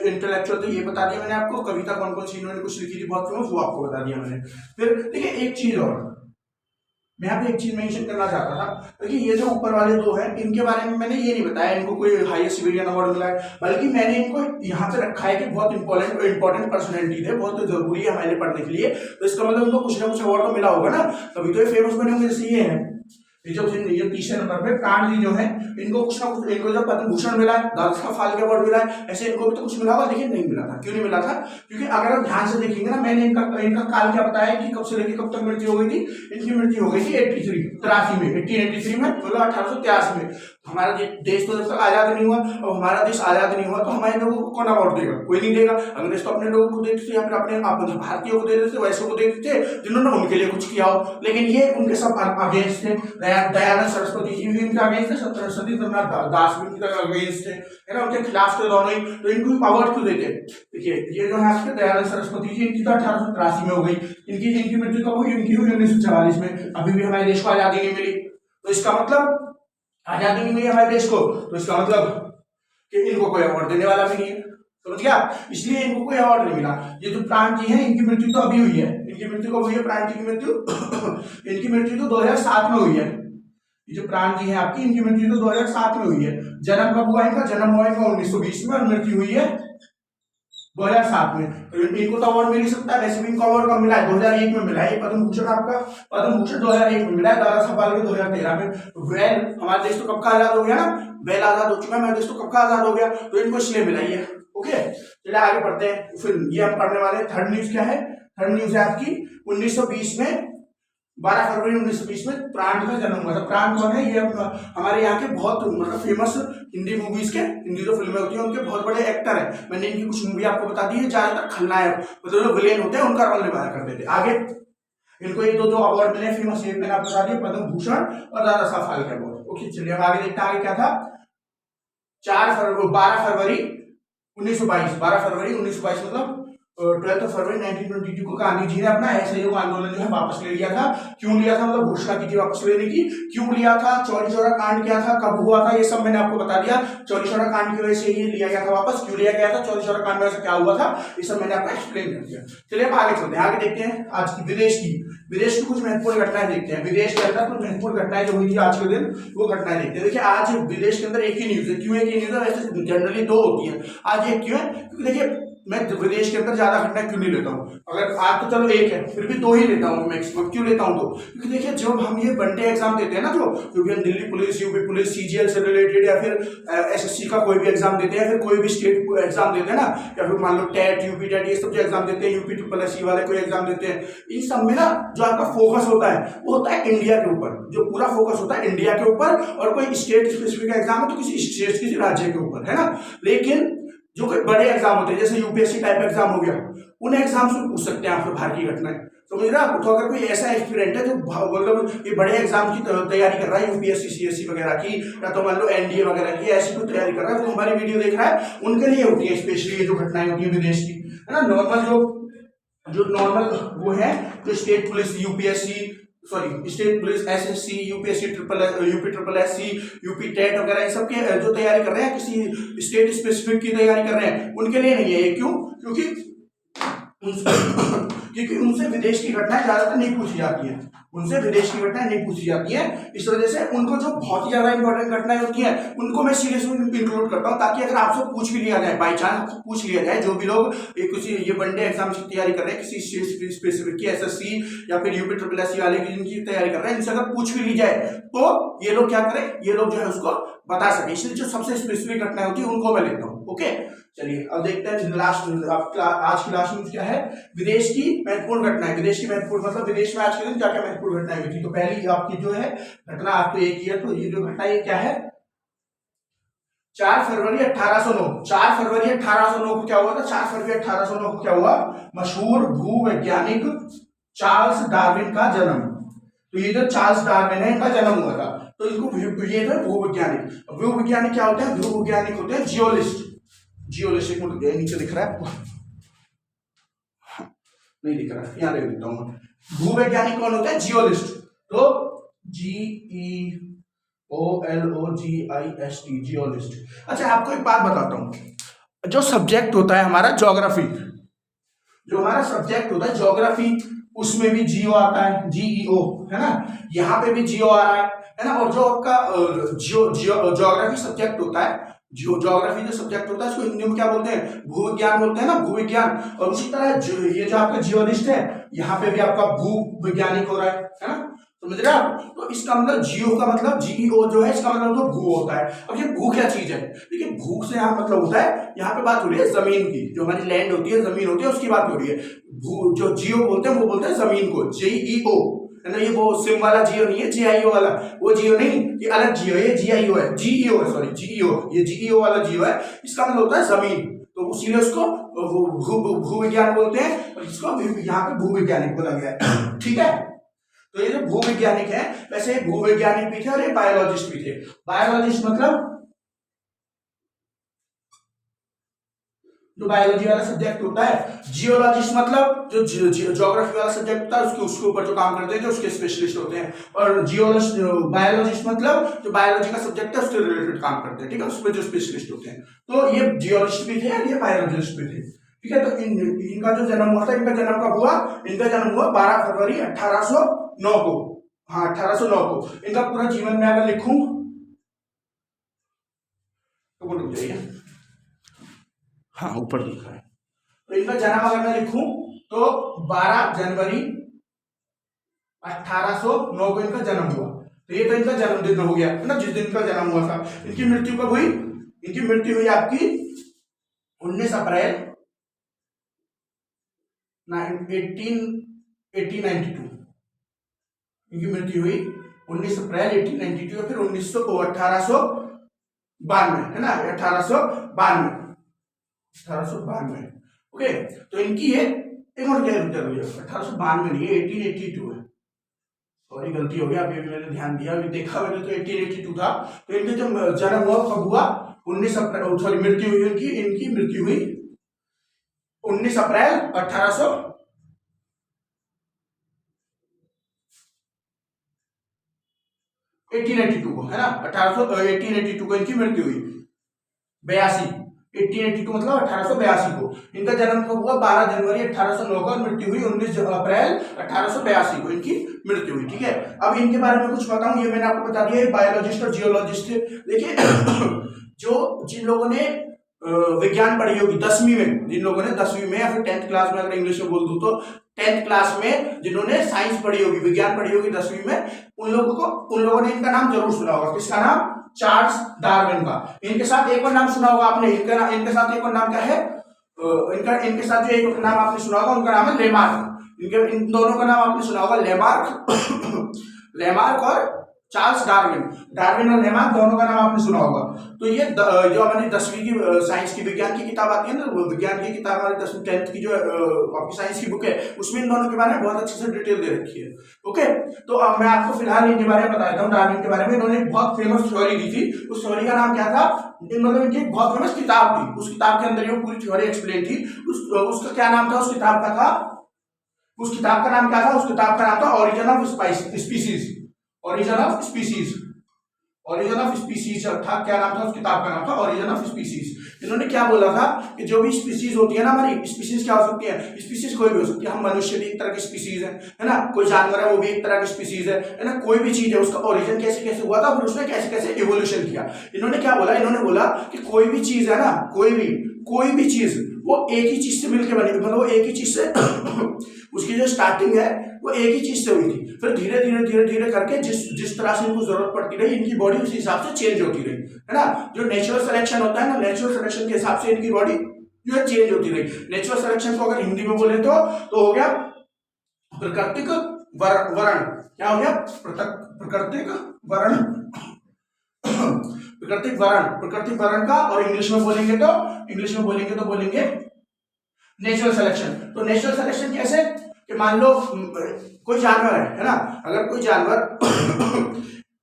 Speaker 1: इंटेलेक्चुअल थे, ये बता दिया मैंने आपको। कविता कौन कौन सी इन्होंने कुछ लिखी थी बहुत फेमस, वो आपको बता दिया मैंने। फिर देखिए एक चीज और मैं यहाँ पे एक चीज मेंशन करना चाहता था। देखिए ये जो ऊपर वाले दो हैं इनके बारे में मैंने ये नहीं बताया इनको कोई हाईएस्ट सिविलियन अवार्ड मिला है, बल्कि मैंने इनको यहाँ पे रखा है कि बहुत इंपॉर्टेंट पर्सनैलिटी थे, बहुत जरूरी है हमारे पढ़ने के लिए। तो इसका मतलब उनको कुछ ना कुछ अवार्ड तो मिला होगा ना, तभी तो ये फेमस बने होंगे। जैसे ये है ये तीसरे नंबर पे प्राण जी जो है, इनको कुछ ना कुछ, इनको जब पद्म भूषण मिला है, दादा साहब फाल्के अवार्ड मिला है, ऐसे इनको भी तो कुछ मिला होगा, लेकिन नहीं मिला था। क्यों नहीं मिला था, क्योंकि अगर आप ध्यान से देखेंगे ना, मैंने इनका काल क्या बताया कि कब से लेकर कब तक मृत्यु हो गई थी। इनकी मृत्यु हो गई थी 1883 में, मतलब 1883 में। हमारा देश तो जब तक आजाद नहीं हुआ, और हमारा देश आजाद नहीं हुआ तो हमारे लोगों को कौन अवार्ड देगा, कोई नहीं देगा। अंग्रेज तो अपने लोगों को देते थे या फिर अपने भारतीयों को देते थे, वैसे को देते थे जिन्होंने उनके लिए कुछ किया हो। लेकिन ये उनके सब अगेंस्ट थे। दयानंद सरस्वती जी भी इनके अगेंस्ट थे, सत्येंद्रनाथ दास भी इनके अगेंस्ट थे, है ना, उनके खिलाफ थे दोनों ही। तो इनको अवार्ड क्यों देते। देखिए ये जो है आपके दयानंद सरस्वती जी, इनकी तो 1883 में हो गई, इनकी मृत्यु कब हुई, इनकी हुई 1944 में। अभी भी हमारे देश को आजादी नहीं मिली, तो इसका मतलब आजादी नहीं मिली हमारे देश को, तो इसका मतलब कि इनको कोई अवार्ड देने वाला भी नहीं है, समझ गया। इसलिए इनको कोई अवार्ड नहीं मिला। ये जो प्राण जी हैं इनकी मृत्यु तो अभी हुई है, इनकी मृत्यु कब हुई है, प्राण जी की मृत्यु इनकी मृत्यु तो 2007 में हुई है, ये जो प्राण जी है आपकी, इनकी मृत्यु तो 2007 में हुई है। जन्म कब हुआ इनका? जन्म हुआ इनका 1920 में और मृत्यु हुई है 2007 में। तो इनको तो अवार्ड मिल ही सकता है, वैसे भी इनको अवार्ड कब मिला है? 2001 में मिला है। पद्म भूषण आपका, पद्म भूषण 2001 में मिला है, दादा साहब फाल्के 2013 में। वेल हमारा देश तो कब का आजाद हो गया ना, वेल आजाद हो चुका है, हमारा देश तो कब का आजाद हो गया, तो इनको इसलिए मिला ही है। ओके चलिए आगे बढ़ते हैं। फिर ये हम पढ़ने वाले हैं। थर्ड न्यूज क्या है? थर्ड न्यूज है आपकी 1920 में, 12 फरवरी 1920 में प्राण का जन्म हुआ था। प्राण कौन है? ये हमारे यहाँ के बहुत मतलब फेमस हिंदी मूवीज के, हिंदी जो फिल्में होती हैं उनके बहुत बड़े एक्टर हैं। मैंने इनकी कुछ मूवी आपको बता दी है। ज्यादातर खलनायक मतलब जो विलेन होते हैं उनका रोल निभाया करते थे। आगे इनको ये दो अवार्ड मिले फेमस, ये मैंने आपको बता दिया, पद्म भूषण और दादा साहब फाल्के अवार्ड। ओके चलिए अब आगे देखते हैं आगे क्या था। 12 फरवरी 1922, 12 फरवरी 1922 मतलब 12 फरवरी 1922 को गांधी जी ने अपना असहयोग आंदोलन जो है वापस ले लिया था। क्यों लिया था? मतलब घोषणा की थी वापस लेने की। क्यों लिया था? चौरी चौरा कांड क्या था, कब हुआ था, ये सब मैंने आपको बता दिया। चौरी चौरा कांड की वजह से ये लिया गया था वापस। क्यों लिया गया था? चौरी चौरा कांड में ऐसा क्या हुआ था, ये सब मैंने आपको एक्सप्लेन कर दिया। चलिए अब आगे चलते हैं, आगे देखते हैं आज की विदेश की कुछ महत्वपूर्ण घटनाएं देखते हैं। विदेश के अंदर कुछ महत्वपूर्ण घटनाएं जो हुई थी आज के दिन, वो घटनाएं देखते हैं। देखिए आज विदेश के अंदर एक ही न्यूज है। क्यों एक ही न्यूज है? वैसे जनरली दो होती है, आज एक क्यों है? क्योंकि देखिए मैं विदेश के अंदर ज्यादा घटना क्यों नहीं लेता हूँ, अगर आज तो चलो एक है फिर भी दो ही लेता हूँ मैक्सिमम। क्यों लेता हूँ? तो क्योंकि देखिए जब हम ये वनडे एग्जाम देते हैं ना, जो भी हम Delhi police, UP police, CGL से रिलेटेड या फिर एसएससी का कोई भी एग्जाम देते हैं, फिर कोई भी स्टेट एग्जाम देते हैं ना, या फिर मान लो टेट, यूपी टेट, ये सब जो एग्जाम देते हैं, यूपी ट्रिपल एससी वाले कोई एग्जाम देते हैं, इन सब में ना जो आपका फोकस होता है वो होता है इंडिया के ऊपर। जो पूरा फोकस होता है इंडिया के ऊपर, और कोई स्टेट स्पेसिफिक एग्जाम है तो किसी स्टेट किसी राज्य के ऊपर, है ना। लेकिन जो कोई बड़े एग्जाम होते हैं जैसे यूपीएससी टाइप एग्जाम हो गया, उन एग्जाम से पूछ सकते हैं आपसे बाहर की घटनाएं, समझ रहे आप। तो अगर कोई ऐसा एक्सपीरियंट है जो मतलब ये बड़े एग्जाम की तैयारी कर रहा है, यूपीएससी सीएससी वगैरह की, या तो मान लो एनडीए वगैरह की, ऐसी कोई तैयारी कर रहा है, तो हमारी वीडियो देख रहा है, उनके लिए होती है स्पेशली ये जो घटनाएं होती है विदेश की, है ना। नॉर्मल जो नॉर्मल वो है, जो state police, UPSC sorry state police, SSC, UPSC UP triple SC, UP TET वगैरह, इन सब के जो तैयारी कर रहे हैं, किसी स्टेट स्पेसिफिक की तैयारी कर रहे हैं, उनके लिए नहीं है ये। क्यों? क्योंकि उनसे विदेश की घटनाएं ज्यादातर नहीं पूछी जाती है, उनसे विदेश की घटनाएं नहीं पूछी जाती है। इस वजह से उनको जो बहुत ही ज्यादा इंपॉर्टेंट घटनाएं होती हैं उनको मैं सीरियसली इंक्लूड करता हूं, ताकि अगर आपसे पूछ भी लिया जाए, बाई चांस आपसे पूछ लिया जाए, जो भी लोग किसी ये वनडे एग्जाम की तैयारी कर रहे हैं, किसी स्टेट स्पेसिफिक की, एसएससी या फिर यूपी ट्रिपल एससी वाले की जिनकी तैयारी कर रहे हैं, इनसे अगर पूछ भी ली जाए तो ये लोग क्या करें, ये लोग जो है उसको बता सके। इसलिए जो सबसे स्पेसिफिक घटनाएं होती है उनको मैं लेता हूँ। ओके चलिए अब देखते हैं लास्ट आज की लास्ट न्यूज क्या है। विदेश की महत्वपूर्ण घटनाएं। विदेश की महत्वपूर्ण मतलब विदेश में आज के दिन क्या क्या महत्वपूर्ण घटनाएं हुई थी। तो पहली आपकी जो है घटना आपको एक ही है, तो ये जो घटना ये क्या है, 4 फरवरी 1809। 4 फरवरी 1809 को क्या हुआ था? 4 फरवरी 1809 को क्या हुआ? मशहूर भूवैज्ञानिक चार्ल्स डार्विन का जन्म। तो ये जो चार्ल्स डार्विन है इनका जन्म हुआ था। तो इनको ये था भूवैज्ञानिक। भूवैज्ञानिक क्या होते हैं? भूवैज्ञानिक होते हैं जियोलिस्ट। जियोलिस्ट एक मिनट नीचे दिख रहा है आपको, नहीं दिख रहा है, यहां लिख देता हूं। भूवैज्ञानिक कौन होता है? जियोलिस्ट। तो GEOLOGIST जियोलिस्ट। अच्छा आपको एक बात बताता हूं, जो सब्जेक्ट होता है हमारा ज्योग्राफी, जो हमारा सब्जेक्ट होता है ज्योग्राफी, उसमें भी जियो आता है, GEO, है ना। यहाँ पे भी जियो आ रहा है ना। और जो आपका ज्योग्राफी सब्जेक्ट होता है, ज्योग्राफी जो सब्जेक्ट होता है उसको हिंदी में क्या बोलते हैं? भूविज्ञान बोलते हैं ना, भूविज्ञान। और उसी तरह ये जो आपका जियोलिस्ट है, यहाँ पे भी आपका भूवैज्ञानिक हो रहा है ना, समझ रहे आप। तो इसका मतलब जियो का मतलब GEO जो है, इसका मतलब तो भू होता है। अब ये भू क्या चीज है? देखिए भू से यहाँ मतलब होता है, यहाँ पे बात हो रही है जमीन की, जो हमारी लैंड होती है, जमीन होती है, उसकी बात हो रही है। भू जो जियो बोलते हैं वो बोलते हैं जमीन को, JEO, है ना। ये वो सिम वाला जियो नहीं है, JIO वाला, वो जियो नहीं, ये अलग जियो, ये GIO है, GEO है, सॉरी GEO, ये GEO वाला जियो है। इसका मतलब होता है जमीन, तो इसीलिए उसको भूविज्ञान बोलते हैं, और इसको यहाँ पे भूवैज्ञानिक बोला गया है, ठीक है। तो ये जो भूवैज्ञानिक है, वैसे भूवैज्ञानिक भी थे और ये बायोलॉजिस्ट भी थे। बायोलॉजिस्ट मतलब जो बायोलॉजी वाला सब्जेक्ट होता है, जियोलॉजिस्ट मतलब जो ज्योग्राफी वाला सब्जेक्ट होता है उसके ऊपर जो काम करते हैं, जो उसके स्पेशलिस्ट होते हैं। और बायोलॉजिस्ट मतलब जो बायोलॉजी का सब्जेक्ट है उसके रिलेटेड काम करते हैं, ठीक है, उसमें जो स्पेशलिस्ट होते हैं। तो ये जियोलॉजिस्ट भी थे और ये बायोलॉजिस्ट भी थे, ठीक है। तो इनका जो जन्म हुआ था, इनका जन्म कब हुआ? इनका जन्म हुआ 12 फरवरी 1809 को, हाँ 1809 को इनका पूरा जीवन मैं अगर लिखूं तो रुक जाइए, हाँ ऊपर लिखा है। तो इनका जन्म अगर मैं लिखूं तो 12 जनवरी 1809 को इनका जन्म हुआ। तो ये तो इनका जन्मदिन हो गया है ना, जिस दिन इनका जन्म हुआ था। इनकी मृत्यु कब हुई? इनकी मृत्यु हुई आपकी 19 अप्रैल 1892। इनकी मृत्यु हुई 19 अप्रैल 1892 फिर 1892 है ना, 1892। ओके, तो इनकी ये एक और क्या 1892 नहीं है, 1882 है। सॉरी गलती हो गया, अभी मैंने ध्यान दिया, अभी देखा मैंने तो 1882 था। तो इनके जो जन्म हुआ कब हुआ? 19 अप्रैल, सॉरी मृत्यु हुई इनकी मृत्यु हुई 19 अप्रैल 1882 को, है ना, 1882 को इनकी मृत्यु हुई। 82, 1882 मतलब 1882 को। इनका जन्म कब हुआ? 12 जनवरी 1809 को, मृत्यु हुई 19 अप्रैल 1882 को इनकी मृत्यु हुई। ठीक है, अब इनके बारे में कुछ बताऊं, ये मैंने आपको बता दिया, बायोलॉजिस्ट और जियोलॉजिस्ट थे। देखिए जिन लोगों ने विज्ञान पढ़ी होगी 10वीं में, जिन लोगों ने 10वीं में या फिर 10th क्लास में, अगर इंग्लिश में बोल दूं तो 10th क्लास में जिन्होंने साइंस पढ़ी होगी, विज्ञान पढ़ी होगी 10वीं में, उन लोगों ने इनका नाम जरूर सुना होगा। किसका नाम? चार्ल्स डार्विन का। इनके साथ एक और नाम सुना होगा आपने, इनके साथ एक और नाम क्या है? इनके साथ जो एक नाम आपने सुना होगा उनका नाम है लेमार्क। इन दोनों का नाम आपने सुना होगा, लेमार्क और चार्ल्स डार्विन। डार्विन और लेमार्क दोनों का नाम आपने सुना होगा। तो ये जो हमारी 10वीं की साइंस की विज्ञान की किताब आती है ना, विज्ञान की किताब हमारी 10वीं 10th की जो आपकी साइंस की बुक है, उसमें इन दोनों के बारे में बहुत अच्छे से डिटेल दे रखी है। ओके, तो अब मैं आपको फिलहाल इनके बारे में बता देता हूँ, डार्विन के बारे में। इन्होंने एक बहुत फेमस थ्योरी दी थी, उस थ्योरी का नाम क्या था? मतलब इनकी एक बहुत फेमस किताब थी, उस किताब के अंदर ये पूरी थ्योरी एक्सप्लेन थी। उसका क्या नाम था? उस किताब का नाम क्या था? उस किताब का नाम था origin of species. Origin of species था। क्या नाम था उस किताब का? नाम था ओरिजिन ऑफ स्पीसीज। इन्होंने क्या बोला था कि जो भी स्पीसीज होती है ना, हमारी स्पीसीज क्या हो सकती है? स्पीसीज कोई भी हो सकती है। हम मनुष्य भी एक तरह की स्पीसीज है ना, कोई जानवर है वो भी एक तरह की स्पीसीज है ना, कोई भी चीज है उसका ओरिजिन कैसे कैसे हुआ था, फिर उसने कैसे कैसे इवोल्यूशन किया। इन्होंने क्या बोला? इन्होंने बोला कि कोई भी चीज है ना, कोई भी चीज वो एक ही चीज से मिलकर बनी, मतलब वो एक ही चीज से उसकी जो स्टार्टिंग है वो एक ही चीज से हुई थी। फिर धीरे धीरे करके जिस तरह से इनको जरूरत पड़ती रही, इनकी बॉडी उसी हिसाब से चेंज होती रही, है ना। जो नेचुरल सिलेक्शन होता है ना, नेचुरल सिलेक्शन के हिसाब से इनकी बॉडी जो है चेंज होती रही। नेचुरल सिलेक्शन को अगर हिंदी में बोले तो हो गया प्राकृतिक वर्ण। क्या हो गया? प्राकृतिक वर्ण प्राकृतिक वर्ण का। और इंग्लिश में बोलेंगे तो बोलेंगे नेचुरल सिलेक्शन। तो नेचुरल सिलेक्शन कैसे? कि मान लो कोई जानवर है ना, अगर कोई जानवर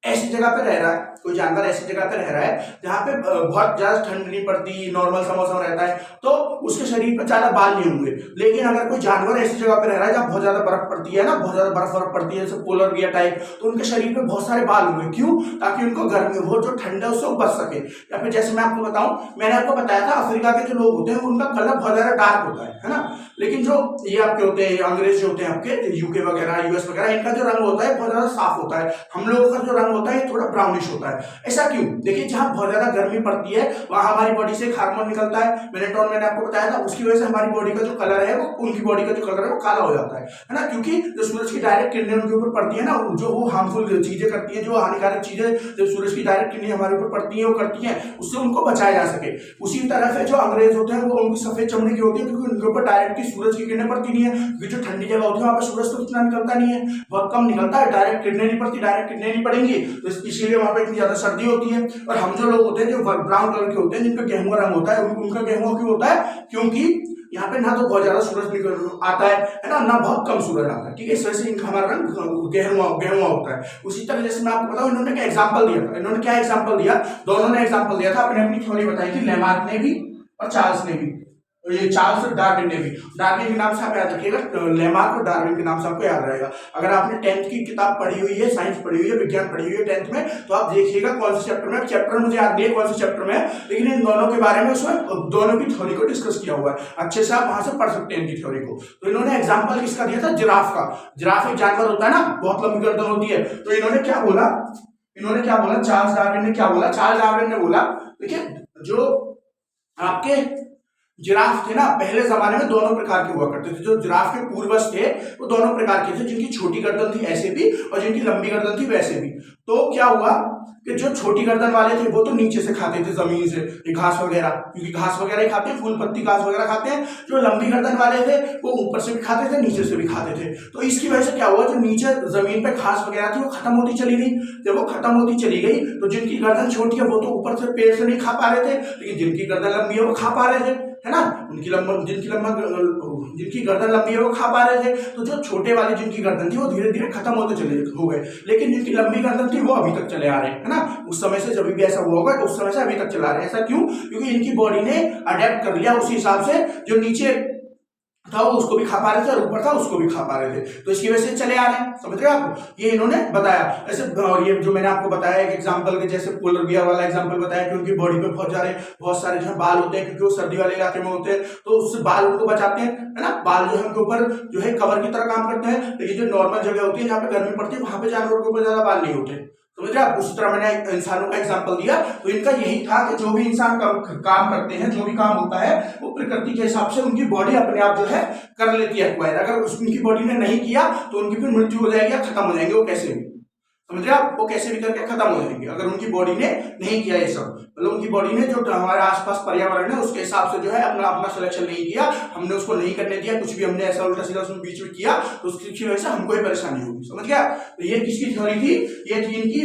Speaker 1: ऐसी जगह पे रह रहा है, जहाँ पे बहुत ज्यादा ठंड नहीं पड़ती, नॉर्मल सा मौसम रहता है, तो उसके शरीर पर ज्यादा बाल नहीं होंगे। लेकिन अगर कोई जानवर ऐसी जगह पे रह रहा है जहाँ बहुत ज्यादा बर्फ पड़ती है ना, बहुत ज्यादा बर्फ पड़ती है, जैसे पोलर बियर टाइप, तो उनके शरीर पे बहुत सारे बाल होंगे। क्यों? ताकि उनको गर्मी, वो जो ठंड है उससे बच सके। या फिर जैसे मैं आपको बताऊं, मैंने आपको बताया था अफ्रीका के जो लोग होते हैं उनका कलर बहुत ज्यादा डार्क होता है ना। लेकिन जो ये आपके होते हैं अंग्रेज जो होते हैं आपके यूके वगैरह, यूएस वगैरह, इनका जो रंग होता है बहुत ज्यादा साफ होता है। हम लोगों का जो रंग होता है थोड़ा ब्राउनिश होता है। ऐसा क्यों? देखिए, जहां बहुत ज्यादा गर्मी पड़ती है वहां हमारी बॉडी से एक हार्मोन निकलता है, मेलेटोनिन, मैंने आपको बताया था। उसकी वजह से हमारी बॉडी का जो कलर है वो, उनकी बॉडी का जो कलर है वो काला हो जाता है ना। क्योंकि जो सूरज की डायरेक्ट किरणें उनके ऊपर पड़ती है ना, जो वो हार्मफुल चीजें करती है, जो हानिकारक चीजें जब सूरज की डायरेक्ट किरणें हमारे ऊपर पड़ती है वो करती है, उससे उनको बचाया जा सके। उसी तरह से जो अंग्रेज होते हैं वो उनकी सफेद चमड़ी की होती है, क्योंकि उनके ऊपर डायरेक्ट की सूरज की किरणें पड़ती नहीं है। क्योंकि जो ठंडी जगह होती है वहां पर सूरज तो इतना निकलता नहीं है, बहुत कम निकलता है, डायरेक्ट किरणें नहीं पड़ती, डायरेक्ट किरणें नहीं पड़ेंगी, तो इसीलिए वहां पर इतनी ज्यादा सर्दी होती है। और हम जो लोग होते हैं जो ब्राउन कलर के होते हैं, जिनका गेहूं रंग होता है, उनका गेहूं क्यों होता है? क्योंकि यहाँ पे ना तो बहुत ज्यादा सूरज निकल आता है ना, ना बहुत कम सूरज आता है। ठीक है, इस वजह से इनका हमारा रंग गेहुआ होता है। उसी तरह जैसे मैं आपको बताऊं, इन्होंने क्या एग्जांपल दिया था, क्या एग्जांपल दिया? दोनों ने एग्जांपल दिया था, अपनी अपनी थ्योरी बताई थी, लेमार्क ने भी और चार्ल्स ने भी। ये चार्ल्स डार्विन ने भी, डार्विन के नाम से आप याद रखिएगा, लेमार्क और डार्विन के नाम से आपको याद रहेगा। अगर आपने 10th की किताब पढ़ी हुई है, साइंस पढ़ी हुई है, विज्ञान पढ़ी हुई है 10th में, तो आप देखिएगा कौन से चैप्टर में, चैप्टर मुझे याद नहीं है कौन से चैप्टर में है, लेकिन इन दोनों के बारे में उसमें दोनों की थ्योरी को डिस्कस किया हुआ है। अच्छे से आप वहां से पढ़ सकते हैं इनकी थ्योरी को। तो इन्होंने एग्जाम्पल किसका दिया था, जिराफ का। जिराफ एक जानवर होता है ना, बहुत लंबी गर्दन होती है। तो इन्होंने क्या बोला, चार्ल्स डार्विन ने क्या बोला, चार्ल्स डार्विन ने बोला देखिए, जो आपके जिराफ थे ना, पहले जमाने में दोनों प्रकार के हुआ करते थे। जो जिराफ के पूर्वज थे वो दोनों प्रकार के थे, जिनकी छोटी गर्दन थी ऐसे भी और जिनकी लंबी गर्दन थी वैसे भी। तो क्या हुआ कि जो छोटी गर्दन वाले थे वो तो नीचे से खाते थे, जमीन से घास वगैरह, क्योंकि घास वगैरह ही खाते हैं, फूल पत्ती घास वगैरह खाते हैं। जो लंबी गर्दन वाले थे वो ऊपर से भी खाते थे, नीचे से भी खाते थे। तो इसकी वजह से क्या हुआ, जो नीचे जमीन पे घास वगैरह थी वो खत्म होती चली गई। जब वो खत्म होती चली गई तो जिनकी गर्दन छोटी है वो तो ऊपर से पेड़ से नहीं खा पा रहे थे, लेकिन जिनकी गर्दन लंबी है वो खा पा रहे थे, है ना। जिनकी गर्दन लंबी है वो खा पा रहे थे। तो जो छोटे वाले जिनकी गर्दन थी वो धीरे धीरे खत्म होते चले हो गए, लेकिन जिनकी लंबी गर्दन थी वो अभी तक चले आ रहे हैं, है ना। उस समय से जब भी ऐसा हुआ होगा तो उस समय से अभी तक चला रहे हैं। ऐसा क्यों, क्योंकि इनकी बॉडी ने अडेप्ट कर लिया उसी हिसाब से, जो नीचे था वो उसको भी खा पा रहे थे और ऊपर था उसको भी खा पा रहे थे, तो इसकी वजह से चले आ रहे हैं। समझ रहे हो आप, ये इन्होंने बताया ऐसे। और ये जो मैंने आपको बताया एक एग्जांपल के जैसे पोलर बियर वाला एग्जांपल बताया कि उनकी बॉडी पे बहुत सारे जो है बाल होते हैं, क्योंकि वो सर्दी वाले इलाके में होते हैं, तो उससे बाल उनको बचाते हैं, है ना। बाल जो है उनके ऊपर जो है कवर की तरह काम करते हैं, लेकिन जो नॉर्मल जगह होती है जहाँ पे गर्मी पड़ती है वहां पे जानवरों के ऊपर ज्यादा बाल नहीं होते। समझ रहे आप, उसी तरह मैंने इंसानों का एग्जांपल दिया। तो इनका यही था कि जो भी इंसान काम करते हैं, जो भी काम होता है वो प्रकृति के हिसाब से उनकी बॉडी अपने आप जो है कर लेती है एक्वायर। अगर उनकी बॉडी ने नहीं किया तो उनकी फिर मृत्यु हो जाएगी, खत्म हो जाएंगे वो कैसे भी। समझ रहे आप, वो कैसे भी करके खत्म हो जाएंगे अगर उनकी बॉडी ने नहीं किया ये सब। मतलब उनकी बॉडी ने जो हमारे आसपास पर्यावरण है उसके हिसाब से जो है अपना सिलेक्शन नहीं किया, हमने उसको नहीं करने दिया, कुछ भी हमने ऐसा उल्टा सीधा उसमें बीच में किया तो उसकी वजह से हमको ही परेशानी होगी। समझ गया। तो ये किसकी थ्योरी थी, ये थी इनकी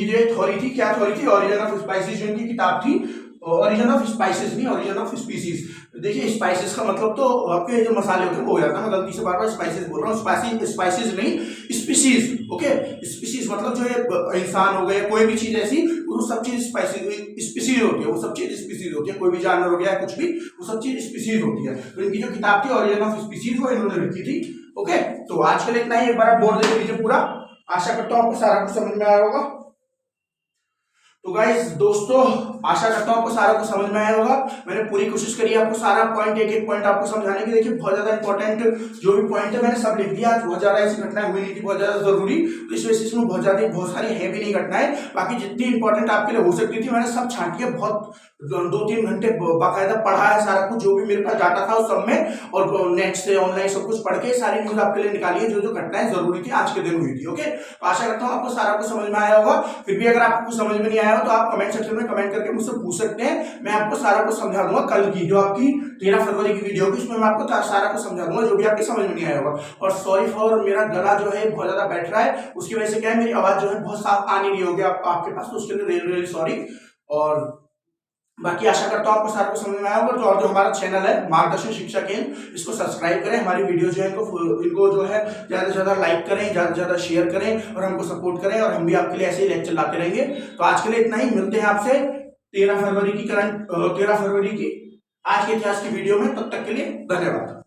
Speaker 1: जो थ्योरी थी। क्या थ्योरी थी, ओरिजिन ऑफ स्पाइसेस जो इनकी किताब थी, ओरिजिन ऑफ स्पाइसेस नहीं, ओरिजिन ऑफ स्पीसीज। देखिए स्पाइसेस का मतलब तो आपके जो मसाले होते हैं वो हो जाता है, मैं गलती से बार बार स्पाइसेस बोल रहा हूँ, स्पाइसेस नहीं स्पीसीज। ओके, स्पीसीज मतलब जो है इंसान हो गए, कोई भी चीज ऐसी, वो सब चीज स्पीसीज होती है, वो सब चीज स्पीसीज होती है। कोई भी जानवर हो गया कुछ भी, वो सब चीज स्पीसीज होती है। तो इनकी जो किताब थी ओरिजिन ऑफ स्पीसीज वो इन्होंने लिखी थी। ओके, तो आज के लिए इतना ही, एक बार बोर्ड देख लीजिए पूरा। आशा करता हूँ आपको सारा कुछ समझ में आया होगा। तो गाइस दोस्तों, आशा करता हूं आपको सारा कुछ समझ में आया होगा। मैंने पूरी कोशिश करी आपको सारा पॉइंट, एक पॉइंट आपको समझाने की। देखिए बहुत ज्यादा इंपॉर्टेंट जो भी पॉइंट है मैंने सब लिख दिया। आज बहुत ज्यादा ऐसी घटनाएं हुई नहीं थी बहुत ज्यादा जरूरी, तो इस वजह से इसमें बहुत सारी है भी नहीं घटनाएं। बाकी जितनी इंपॉर्टेंट आपके लिए हो सकती थी मैंने सब छांट के बहुत 2-3 घंटे बाकायदा पढ़ा है सारा कुछ, जो भी मेरे पास डाटा था उस सब में, और नेट से ऑनलाइन सब कुछ पढ़ के सारी न्यूज आपके लिए निकाली है, जो घटनाएं जरूरी थी आज के दिन हुई थी। ओके, तो आशा करता हूँ आपको सारा कुछ समझ में आया होगा। फिर भी अगर आपको कुछ समझ में नहीं आया हो तो आप कमेंट सेक्शन में कमेंट करके मुझसे पूछ सकते हैं, मैं आपको सारा कुछ समझा दूंगा। कल की जो आपकी 13 फरवरी की वीडियो होगी उसमें मैं आपको सारा कुछ समझा दूंगा जो भी आपके समझ में नहीं आया होगा। और सॉरी फॉर मेरा गला जो है बहुत ज्यादा बैठ रहा है, उसकी वजह से क्या है मेरी आवाज जो है बहुत साफ आ नहीं रही होगी आपके पास, तो उसके लिए रियली सॉरी। और बाकी आशा करता हूँ आपको सारा कुछ समझ में आया होगा। और जो हमारा चैनल है मार्गदर्शन शिक्षा केंद्र, इसको सब्सक्राइब करें। हमारी वीडियो जो है इनको जो है ज्यादा से ज्यादा लाइक करें, ज्यादा से ज्यादा शेयर करें और हमको सपोर्ट करें, और हम भी आपके लिए ऐसे ही लेक्चर लाते रहेंगे। तो आज के लिए इतना ही, मिलते हैं आपसे 13 फरवरी की आज के इतिहास की वीडियो में। तब तक के लिए धन्यवाद।